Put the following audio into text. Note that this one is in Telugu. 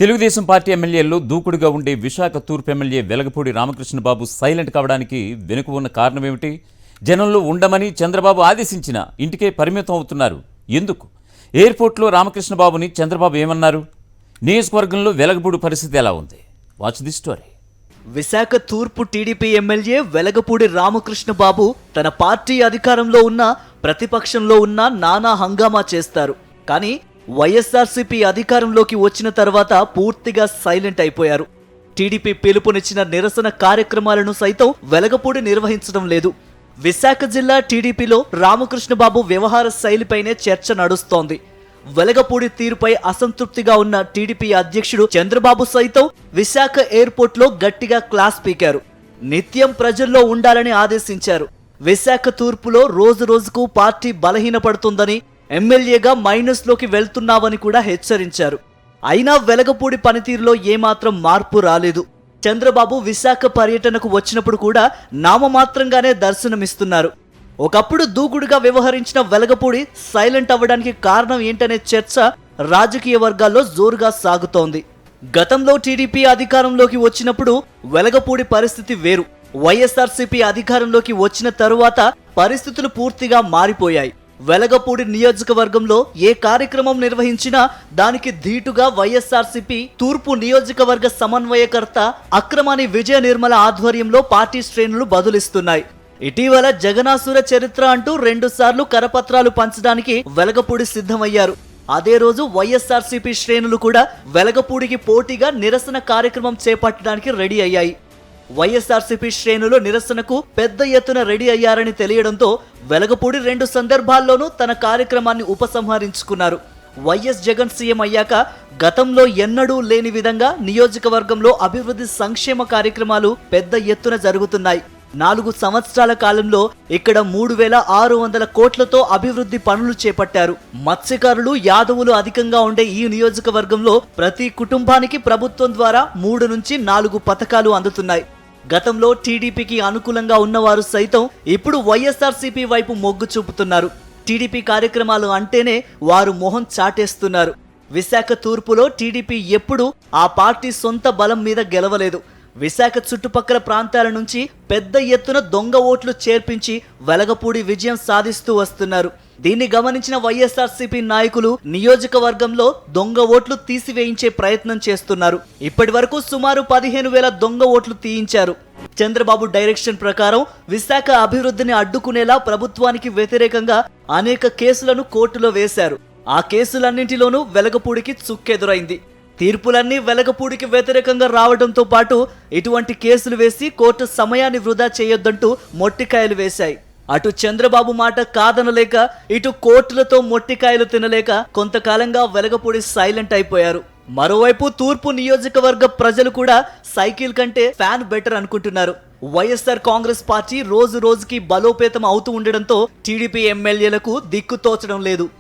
తెలుగుదేశం పార్టీ ఎమ్మెల్యేల్లో దూకుడుగా ఉండే విశాఖ తూర్పు ఎమ్మెల్యే వెలగపూడి రామకృష్ణబాబు సైలెంట్ కావడానికి వెనుక ఉన్న కారణమేమిటి? జనంలో ఉండమని చంద్రబాబు ఆదేశించిన ఇంటికే పరిమితం అవుతున్నారు. ఎందుకు? ఎయిర్పోర్ట్లో రామకృష్ణబాబుని చంద్రబాబు ఏమన్నారు? నియోజకవర్గంలో వెలగపూడి పరిస్థితి ఎలా ఉంది? Watch the story. విశాఖ తూర్పు టీడీపీ ఎమ్మెల్యే వెలగపూడి రామకృష్ణబాబు తన పార్టీ అధికారంలో ఉన్న ప్రతిపక్షంలో ఉన్న నానా హంగామా చేస్తారు. కానీ వైఎస్ఆర్సీపీ అధికారంలోకి వచ్చిన తర్వాత పూర్తిగా సైలెంట్ అయిపోయారు. టీడీపీ పిలుపునిచ్చిన నిరసన కార్యక్రమాలను సైతం వెలగపూడి నిర్వహించడం లేదు. విశాఖ జిల్లా టీడీపీలో రామకృష్ణబాబు వ్యవహార శైలిపైనే చర్చ నడుస్తోంది. వెలగపూడి తీరుపై అసంతృప్తిగా ఉన్న టీడీపీ అధ్యక్షుడు చంద్రబాబు సైతం విశాఖ ఎయిర్పోర్ట్లో గట్టిగా క్లాస్ పీకారు. నిత్యం ప్రజల్లో ఉండాలని ఆదేశించారు. విశాఖ తూర్పులో రోజు రోజుకు పార్టీ బలహీనపడుతుందని, ఎమ్మెల్యేగా మైనస్లోకి వెళ్తున్నావని కూడా హెచ్చరించారు. అయినా వెలగపూడి పనితీరులో ఏమాత్రం మార్పు రాలేదు. చంద్రబాబు విశాఖ పర్యటనకు వచ్చినప్పుడు కూడా నామమాత్రంగానే దర్శనమిస్తున్నారు. ఒకప్పుడు దూకుడుగా వ్యవహరించిన వెలగపూడి సైలెంట్ అవ్వడానికి కారణం ఏంటనే చర్చ రాజకీయ వర్గాల్లో జోరుగా సాగుతోంది. గతంలో టీడీపీ అధికారంలోకి వచ్చినప్పుడు వెలగపూడి పరిస్థితి వేరు. వైఎస్ఆర్సీపీ అధికారంలోకి వచ్చిన తరువాత పరిస్థితులు పూర్తిగా మారిపోయాయి. వెలగపూడి నియోజకవర్గంలో ఏ కార్యక్రమం నిర్వహించినా దానికి ధీటుగా వైఎస్ఆర్సీపీ తూర్పు నియోజకవర్గ సమన్వయకర్త అక్రమాని విజయ నిర్మల ఆధ్వర్యంలో పార్టీ శ్రేణులు బదులిస్తున్నాయి. ఇటీవల జగనాసుర చరిత్ర అంటూ 2 సార్లు కరపత్రాలు పంచడానికి వెలగపూడి సిద్ధమయ్యారు. అదే రోజు వైఎస్ఆర్సీపీ శ్రేణులు కూడా వెలగపూడికి పోటీగా నిరసన కార్యక్రమం చేపట్టడానికి రెడీ అయ్యాయి. వైఎస్ఆర్సీపీ శ్రేణులు నిరసనకు పెద్ద ఎత్తున రెడీ అయ్యారని తెలియడంతో వెలగపూడి 2 సందర్భాల్లోనూ తన కార్యక్రమాన్ని ఉపసంహరించుకున్నారు. వైఎస్ జగన్ సీఎం అయ్యాక గతంలో ఎన్నడూ లేని విధంగా నియోజకవర్గంలో అభివృద్ధి సంక్షేమ కార్యక్రమాలు పెద్ద ఎత్తున జరుగుతున్నాయి. 4 సంవత్సరాల కాలంలో ఇక్కడ 3,600 కోట్లతో అభివృద్ధి పనులు చేపట్టారు. మత్స్యకారులు, యాదవులు అధికంగా ఉండే ఈ నియోజకవర్గంలో ప్రతి కుటుంబానికి ప్రభుత్వం ద్వారా 3 నుంచి 4 పథకాలు అందుతున్నాయి. గతంలో టీడీపీకి అనుకూలంగా ఉన్నవారు సైతం ఇప్పుడు వైఎస్ఆర్సీపీ వైపు మొగ్గు చూపుతున్నారు. టీడీపీ కార్యక్రమాలు అంటేనే వారు మొహం చాటేస్తున్నారు. విశాఖ తూర్పులో టీడీపీ ఎప్పుడూ ఆ పార్టీ సొంత బలం మీద గెలవలేదు. విశాఖ చుట్టుపక్కల ప్రాంతాల నుంచి పెద్ద ఎత్తున దొంగ ఓట్లు చేర్పించి వెలగపూడి విజయం సాధిస్తూ వస్తున్నారు. దీన్ని గమనించిన వైఎస్ఆర్సీపీ నాయకులు నియోజకవర్గంలో దొంగ ఓట్లు తీసివేయించే ప్రయత్నం చేస్తున్నారు. ఇప్పటి వరకు సుమారు 15,000 దొంగ ఓట్లు తీయించారు. చంద్రబాబు డైరెక్షన్ ప్రకారం విశాఖ అభివృద్ధిని అడ్డుకునేలా ప్రభుత్వానికి వ్యతిరేకంగా అనేక కేసులను కోర్టులో వేశారు. ఆ కేసులన్నింటిలోనూ వెలగపూడికి చుక్కెదురైంది. తీర్పులన్నీ వెలగపూడికి వ్యతిరేకంగా రావడంతో పాటు ఇటువంటి కేసులు వేసి కోర్టు సమయాన్ని వృధా చేయొద్దంటూ మొట్టికాయలు వేశాయి. అటు చంద్రబాబు మాట కాదనలేక, ఇటు కోర్టులతో మొట్టికాయలు తినలేక కొంతకాలంగా వెలగపూడి సైలెంట్ అయిపోయారు. మరోవైపు తూర్పు నియోజకవర్గ ప్రజలు కూడా సైకిల్ కంటే ఫ్యాన్ బెటర్ అనుకుంటున్నారు. వైఎస్ఆర్ కాంగ్రెస్ పార్టీ రోజు రోజుకి బలోపేతం అవుతూ ఉండడంతో టీడీపీ ఎమ్మెల్యేలకు దిక్కు తోచడం లేదు.